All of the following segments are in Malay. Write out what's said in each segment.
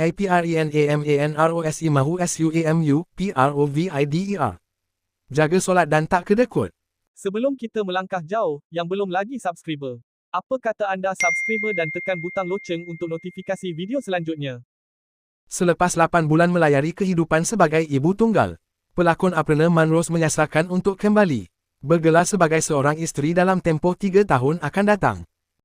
APRENAMANROSE mahu SUAMU, PROVIDER. Jaga solat dan tak kedekut. Sebelum kita melangkah jauh, yang belum lagi subscriber, apa kata anda subscriber dan tekan butang loceng untuk notifikasi video selanjutnya? Selepas 8 bulan melayari kehidupan sebagai ibu tunggal, pelakon Aprena Manrose menyasarkan untuk kembali bergelar sebagai seorang isteri dalam tempoh 3 tahun akan datang.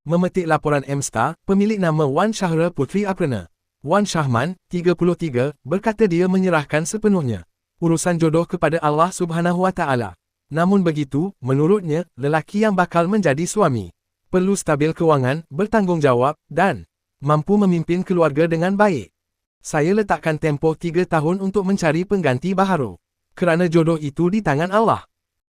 Memetik laporan M-Star, pemilik nama Wan Shahra Putri Aprena, Wan Shahman, 33, berkata dia menyerahkan sepenuhnya urusan jodoh kepada Allah Subhanahu Wa Taala. Namun begitu, menurutnya, lelaki yang bakal menjadi suami perlu stabil kewangan, bertanggungjawab, dan mampu memimpin keluarga dengan baik. Saya letakkan tempoh 3 tahun untuk mencari pengganti baharu, kerana jodoh itu di tangan Allah.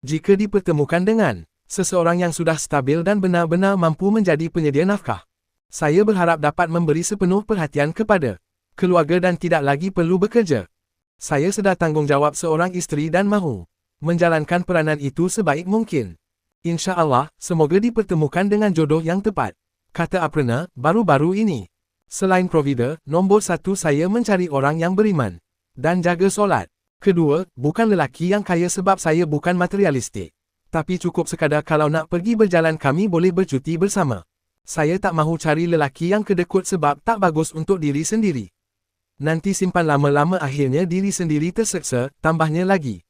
Jika dipertemukan dengan seseorang yang sudah stabil dan benar-benar mampu menjadi penyedia nafkah, saya berharap dapat memberi sepenuh perhatian kepada keluarga dan tidak lagi perlu bekerja. Saya sedar tanggungjawab seorang isteri dan mahu menjalankan peranan itu sebaik mungkin. Insya Allah, semoga dipertemukan dengan jodoh yang tepat, kata Aprena, baru-baru ini. Selain provider, nombor 1 saya mencari orang yang beriman dan jaga solat. Kedua, bukan lelaki yang kaya sebab saya bukan materialistik. Tapi cukup sekadar kalau nak pergi berjalan kami boleh bercuti bersama. Saya tak mahu cari lelaki yang kedekut sebab tak bagus untuk diri sendiri. Nanti simpan lama-lama akhirnya diri sendiri terseksa, tambahnya lagi.